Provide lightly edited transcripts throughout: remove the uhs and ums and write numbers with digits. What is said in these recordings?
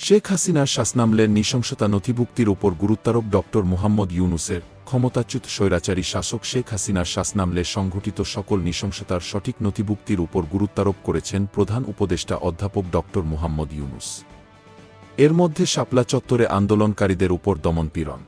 শেখ হাসিনার শাসনামলের নৃশংসতা নথিভুক্তির উপর গুরুত্বারোপ ড মুহাম্মদ ইউনূসের। ক্ষমতাচ্যুত স্বৈরাচারী শাসক শেখ হাসিনার শাসনামলে সংঘটিত সকল নৃশংসতার সঠিক নথিভুক্তির উপর গুরুত্বারোপ করেছেন প্রধান উপদেষ্টা অধ্যাপক ড মুহাম্মদ ইউনূস। এর মধ্যে শাপলা চত্বরে আন্দোলনকারীদের উপর দমনপীড়ন,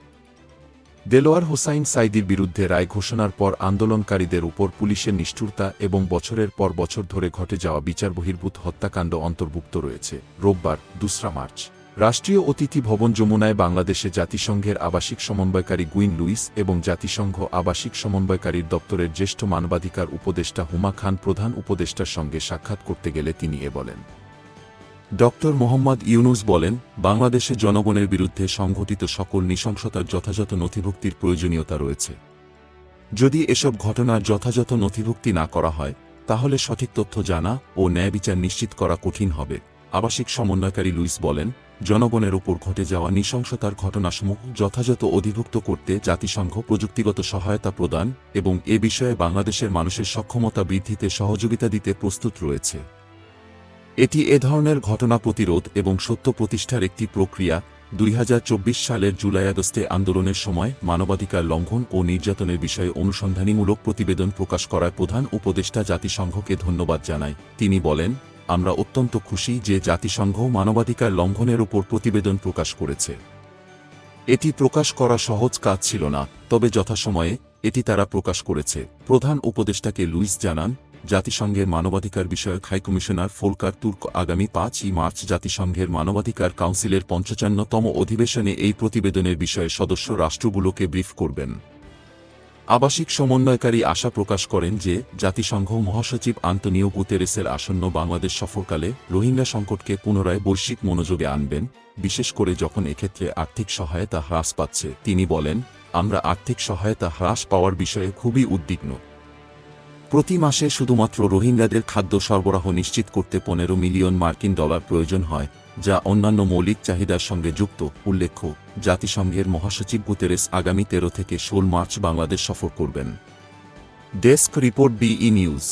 দেলোয়ার হোসাইন সাঈদীর বিরুদ্ধে রায় ঘোষণার পর আন্দোলনকারীদের উপর পুলিশের নিষ্ঠুরতা এবং বছরের পর বছর ধরে ঘটে যাওয়া বিচারবহির্ভূত হত্যাকাণ্ড অন্তর্ভুক্ত রয়েছে। রোববার ২ মার্চ রাষ্ট্রীয় অতিথি ভবন যমুনায় বাংলাদেশে জাতিসংঘের আবাসিক সমন্বয়কারী গুইন লুইস এবং জাতিসংঘ আবাসিক সমন্বয়কারীর দপ্তরের জ্যেষ্ঠ মানবাধিকার উপদেষ্টা হুমা খান প্রধান উপদেষ্টার সঙ্গে সাক্ষাৎ করতে গেলে তিনি বলেন। ড মুহাম্মদ ইউনূস বলেন, বাংলাদেশে জনগণের বিরুদ্ধে সংঘটিত সকল নৃশংসতার যথাযথ নথিভুক্তির প্রয়োজনীয়তা রয়েছে। যদি এসব ঘটনার যথাযথ নথিভুক্তি না করা হয়, তাহলে সঠিক তথ্য জানা ও ন্যায়বিচার নিশ্চিত করা কঠিন হবে। আবাসিক সমন্বয়কারী লুইস বলেন, জনগণের ওপর ঘটে যাওয়া নৃশংসতার ঘটনাসমূহ যথাযথ অধিভুক্ত করতে জাতিসংঘ প্রযুক্তিগত সহায়তা প্রদান এবং এ বিষয়ে বাংলাদেশের মানুষের সক্ষমতা বৃদ্ধিতে সহযোগিতা দিতে প্রস্তুত রয়েছে। এটি এ ধরনের ঘটনা প্রতিরোধ এবং সত্য প্রতিষ্ঠার একটি প্রক্রিয়া। ২০২৪ সালের জুলাই-আগস্টে আন্দোলনের সময় মানবাধিকার লঙ্ঘন ও নির্যাতনের বিষয়ে অনুসন্ধানীমূলক প্রতিবেদন প্রকাশ করায় প্রধান উপদেষ্টা জাতিসংঘকে ধন্যবাদ জানায়। তিনি বলেন, আমরা অত্যন্ত খুশি যে জাতিসংঘ মানবাধিকার লঙ্ঘনের উপর প্রতিবেদন প্রকাশ করেছে। এটি প্রকাশ করা সহজ কাজ ছিল না, তবে যথাসময়ে এটি তারা প্রকাশ করেছে। প্রধান উপদেষ্টাকে লুইস জানান, জাতিসংঘের মানবাধিকার বিষয়ক হাইকমিশনার ফোলকার তুর্ক আগামী ৫ই মার্চ জাতিসংঘের মানবাধিকার কাউন্সিলের ৫৫তম অধিবেশনে এই প্রতিবেদনের বিষয়ে সদস্য রাষ্ট্রগুলোকে ব্রিফ করবেন। আবাসিক সমন্বয়কারী আশা প্রকাশ করেন যে জাতিসংঘ মহাসচিব আন্তোনিও গুতেরেসের আসন্ন বাংলাদেশ সফরকালে রোহিঙ্গা সংকটকে পুনরায় বৈশ্বিক মনোযোগে আনবেন, বিশেষ করে যখন এক্ষেত্রে আর্থিক সহায়তা হ্রাস পাচ্ছে। তিনি বলেন, আমরা আর্থিক সহায়তা হ্রাস পাওয়ার বিষয়ে খুবই উদ্বিগ্ন। প্রতি মাসে শুধুমাত্র রোহিঙ্গাদের খাদ্য সরবরাহ নিশ্চিত করতে ১৫ মিলিয়ন মার্কিন ডলার প্রয়োজন হয়, যা অন্যান্য মৌলিক চাহিদার সঙ্গে যুক্ত। উল্লেখ্য, জাতিসংঘের মহাসচিব গুতেরেস আগামী ১৩ থেকে ১৬ মার্চ বাংলাদেশ সফর করবেন। ডেস্ক রিপোর্ট, বিই নিউজ।